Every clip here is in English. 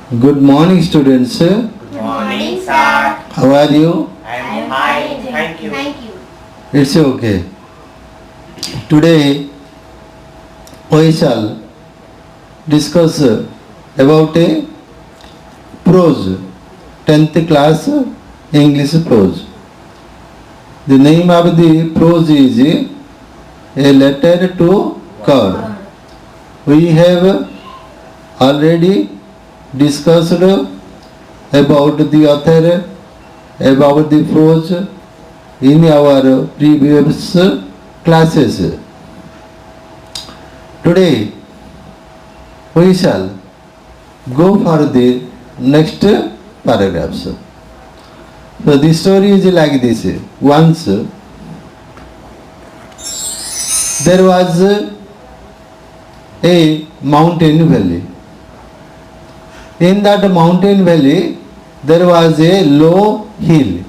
Good morning, students. Good morning, sir. How are you? I am fine. Thank you. It's okay. Today we shall discuss about a prose, 10th class English prose. The name of the prose is A Letter to God. We have already discussed about the author, about the prose in our previous classes. Today we shall go for the next paragraphs. So the story is like this. Once there was a mountain valley. In that mountain valley there was a low hill.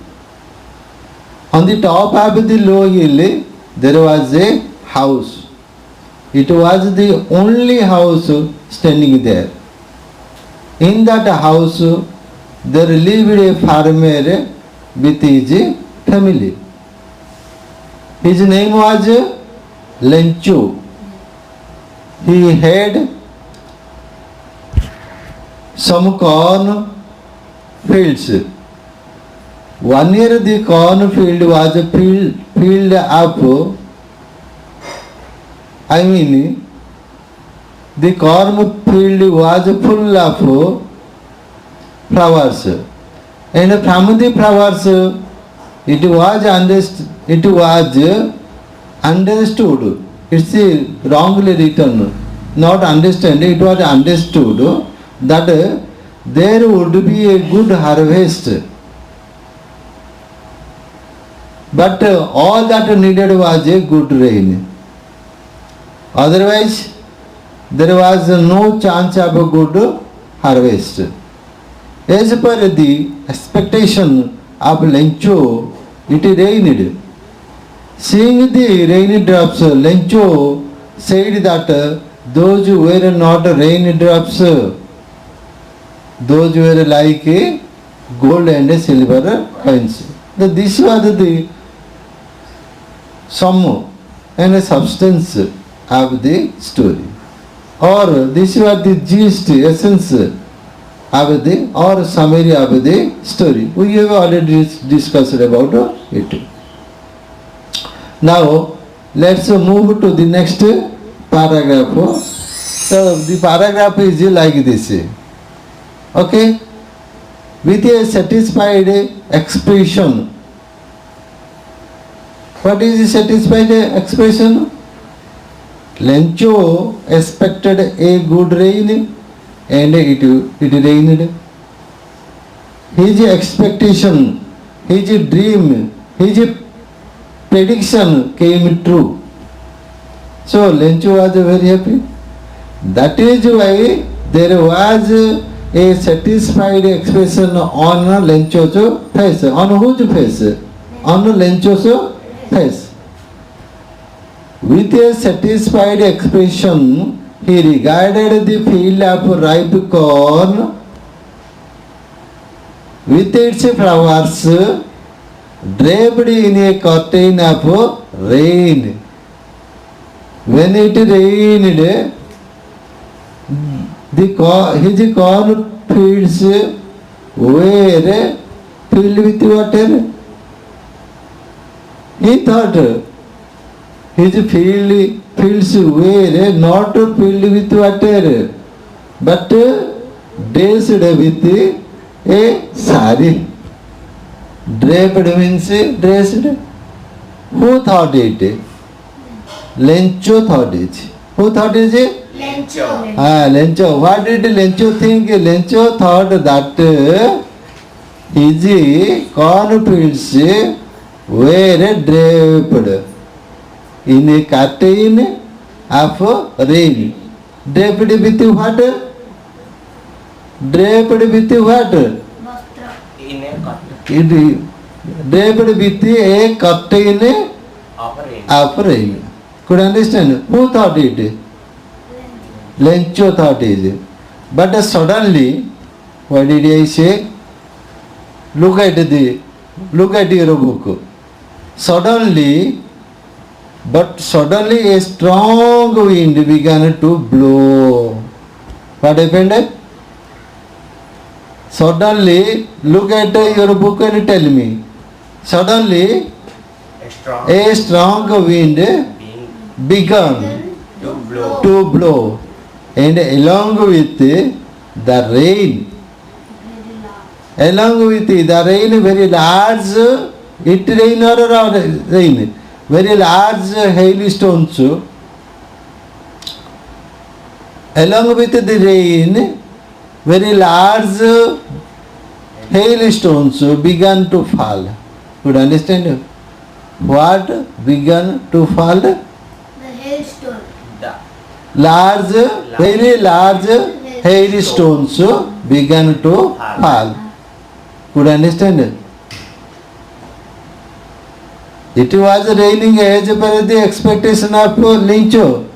On the top of the low hill there was a house. It was the only house standing there. In that house there lived a farmer with his family. His name was Lencho. He had some corn fields. One year the corn field was filled up. The corn field was full of flowers, and from the flowers it was understood. It's wrongly written, not understand. It was understood that there would be a good harvest. But all that needed was a good rain. Otherwise, there was no chance of a good harvest. As per the expectation of Lencho, it rained. Seeing the raindrops, Lencho said that those were not raindrops, those were like gold and silver coins. This was the sum and substance of the story, or this was the gist, essence of the or summary of the story. We have already discussed about it. Now let's move to the next paragraph. So the paragraph is like this. Okay, with a satisfied expression. What is the satisfied expression? Lencho expected a good rain and it rained. His expectation, his dream, his prediction came true. So Lencho was very happy. That is why there was a satisfied expression on Lencho's face. On whose face? On Lencho's face. With a satisfied expression, he regarded the field of ripe corn with its flowers draped in a curtain of rain. When it rained, his corn fields were filled with water. He thought his fields were not filled with water, but dressed with a sari. Draped means dressed. Who thought it? Lencho thought it. Who thought it? Lencho. Lencho. What did Lencho think? Lencho thought that his cornfields were draped in a curtain of rain. Draped with what? Draped with what? In a cotton. Draped with a curtain of rain. Could understand? Who thought it? Lencho thought it. But suddenly What did I say? Look at your book. Suddenly a strong wind began to blow. What happened? Suddenly, look at your book and tell me. Suddenly, A strong a strong wind being began to blow. to blow, and along with the rain, very large, it rain or rain, very large hailstones. Along with the rain, very large hailstones began to fall. Could understand? What began to fall? The hailstone. The Very large hailstones began to fall. Could understand? It was raining as per the expectation of Lincho.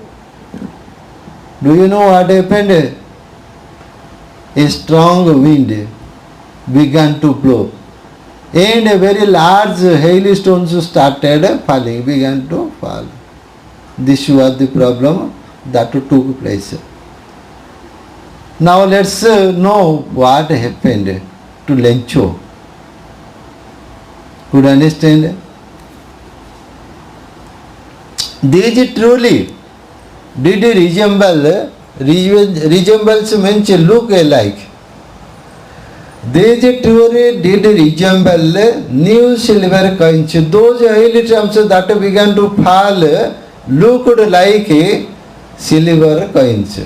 Do you know what happened? A strong wind began to blow, and a very large hailstones started falling, began to fall. This was the problem that took place. Now let's know what happened to Lencho. Could understand? These truly did resembles means look alike. These truly did resemble new silver coins. Those hailstones that began to fall looked like silver coins.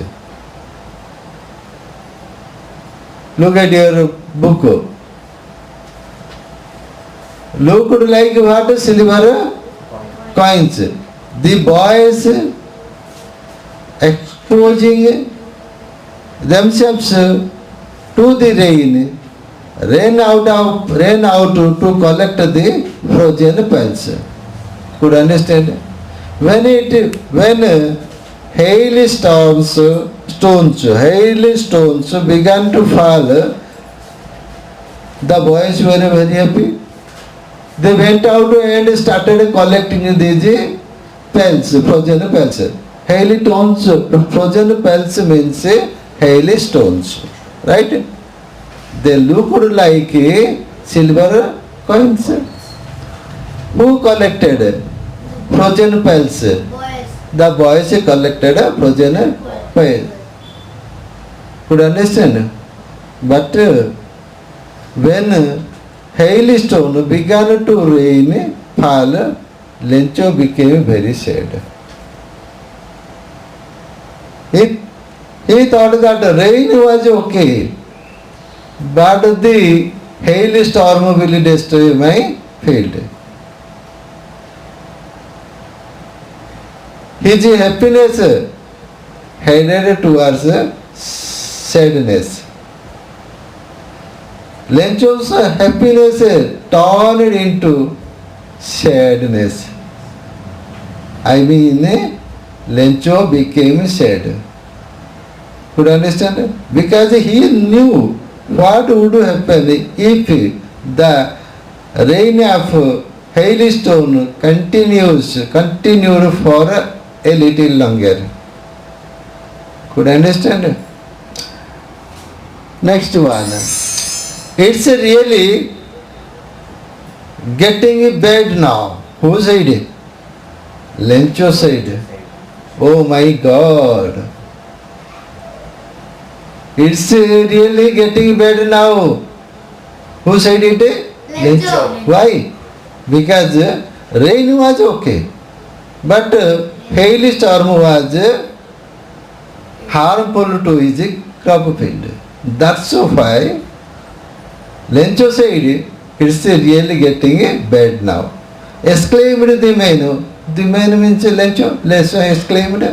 Look at your book. Looked like what? Silver coins. The boys exposing themselves to the rain, ran out to collect the frozen pearls. Could understand? When hailstones began to fall, the boys were very happy. They went out and started collecting these pearls, frozen pearls. Hailstones, frozen pearls means hailstones, right? They looked like silver coins. Who collected frozen pearls? Boys. The boys collected frozen pearls. Could understand? But when hailstone began to rain, fall, Lencho became very sad. He thought that rain was okay, but the hailstorm will destroy my field. His happiness headed towards sadness. Lencho's happiness turned into sadness. I mean, Lencho became sad. Could understand? Because he knew what would happen if the rain of hailstone continued for a little longer. Could understand? Next one. It's really getting bad now. Who said it? Lencho said, "Oh my God. It's really getting bad now." Who said it? Lencho. Why? Because rain was okay, but hailstorm was harmful to his crop field. That's why Lencho said, "It's really getting bad now." Exclaimed the man. The man means Lencho. Lencho exclaimed,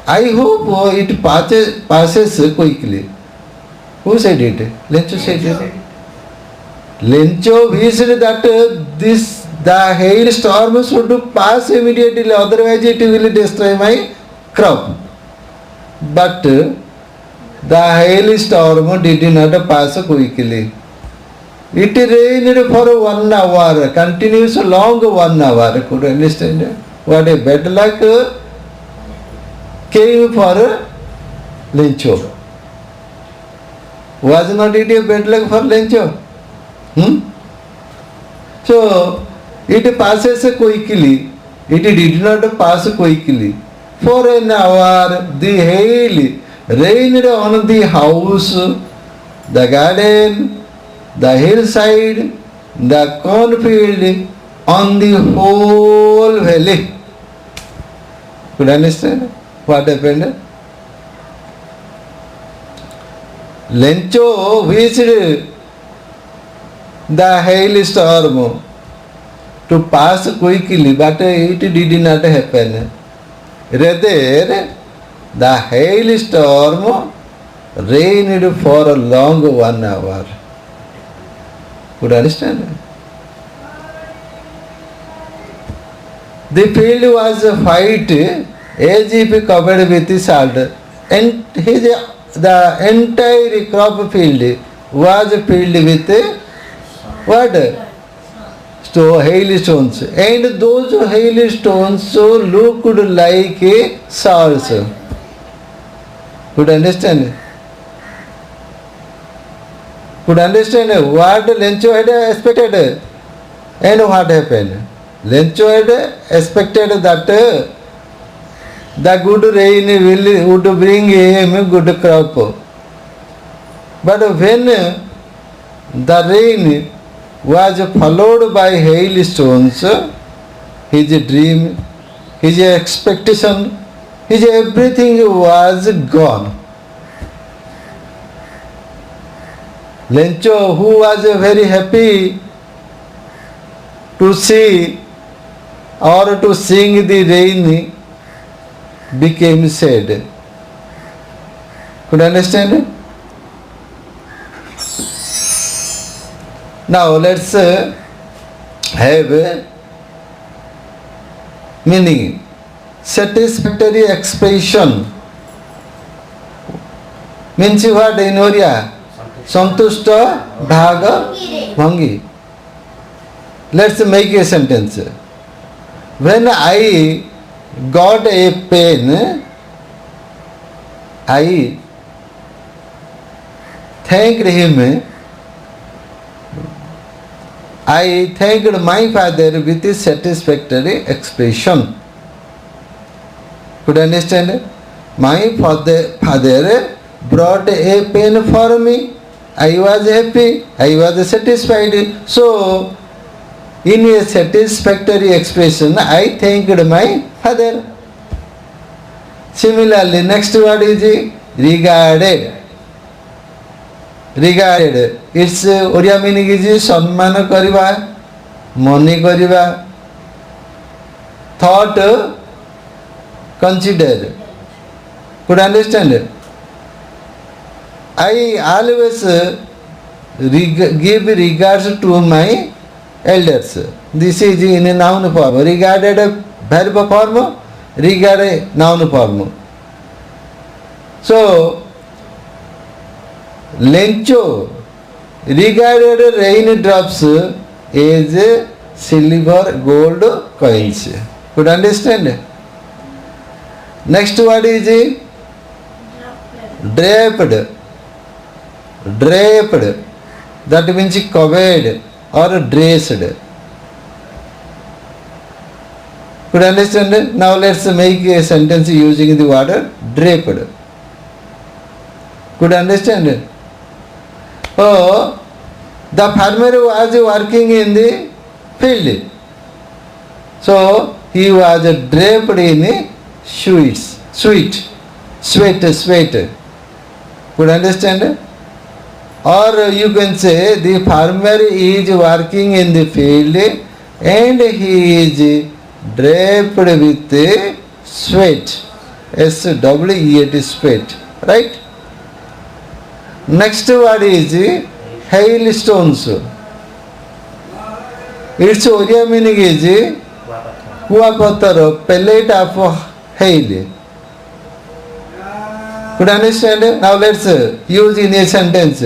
"I hope it passes quickly." Who said it? Lencho said it. Lencho wished that the hailstorm should pass immediately, otherwise it will destroy my crop. But The hailstorm did not pass quickly. It rained for 1 hour, continuous long 1 hour. Could you understand? What a bad luck came for Lencho. Was not it a bad luck for Lencho? So, it passes quickly. It did not pass quickly. For an hour, the hail rained on the house, the garden, the hillside, the cornfield, on the whole valley. Could you understand what happened? Lencho wished the hailstorm to pass quickly, but it did not happen. Rather, the hailstorm rained for a long 1 hour. Could you understand? The field was white as if covered with salt, and the entire crop field was filled with what? Hailstones, and those hailstones looked like swords. Could you understand? Could understand what Lencho had expected and what happened. Lencho had expected that the good rain would bring him good crop. But when the rain was followed by hailstones, his dream, his expectation, his everything was gone. Lencho, who was very happy to see or to sing the rain, became sad. Could you understand? Now let's have meaning. Satisfactory expression means what in Oriya? Santushta bhaga bhangi. Let's make a sentence. When I got a pen, I thanked him. I thanked my father with a satisfactory expression. Could you understand? My father brought a pen for me. I was happy. I was satisfied. So, in a satisfactory expression, I thanked my father. Similarly, next word is regarded. Regarded. Its Oriya meaning is Samman करिवा, money करिवा, thought, consider. Could you understand? I always give regards to my elders. This is in a noun form. Regarded verb form, regarded noun form. So, Lencho regarded raindrops as silver gold coins. Could you understand? Next word is draped. Draped. That means covered or dressed. Could you understand? Now let's make a sentence using the word draped. Could you understand? Oh, the farmer was working in the field. So he was draped in sweat. Could you understand? Or you can say the farmer is working in the field and he is draped with sweat. S-W-E-A-T, sweat. Right? Next word is hailstones. Its Oriya meaning is kuapatar, pellet of hail. Could you understand? Now let's use in a sentence.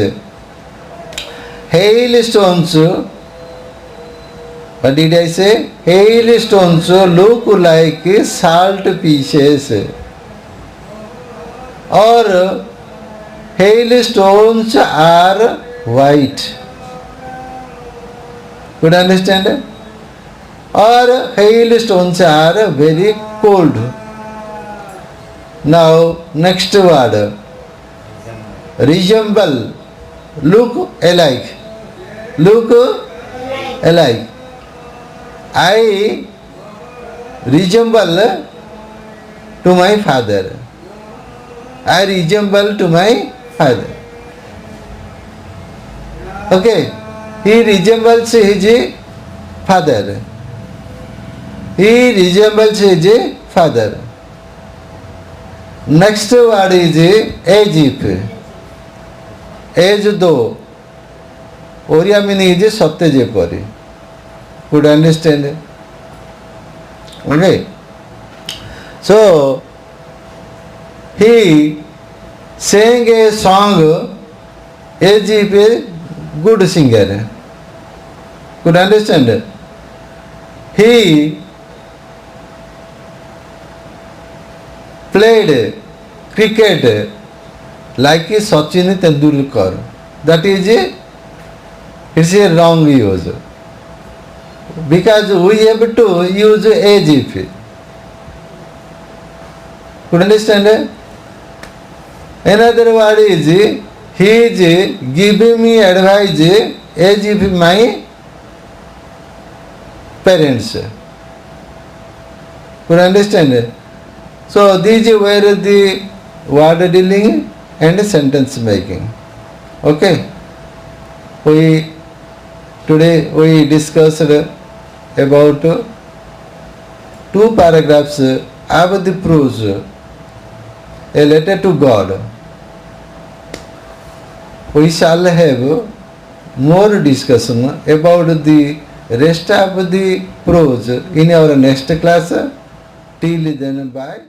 Hailstones. What did I say? Hailstones look like salt pieces. Or hailstones are white. Could you understand? Or hailstones are very cold. Now next word. Resemble. Look alike. Look alike. I resemble to my father. I resemble to my father. Okay. He resembles his father. He resembles his father. Next word is as if. As though. Oriya meaning is satte jepari. Could you understand? Okay. So, he sang a song as if a good singer. Could you understand? He played cricket like Sachin Tendulkar. That is it's a wrong use. Because we have to use as if. Could you understand? Another word is he is giving me advice as if my parents. Could you understand? So these were the word dealing and sentence making. Okay. Today we discussed about 2 paragraphs of the prose, a letter to God. We shall have more discussion about the rest of the prose in our next class. Till then, bye.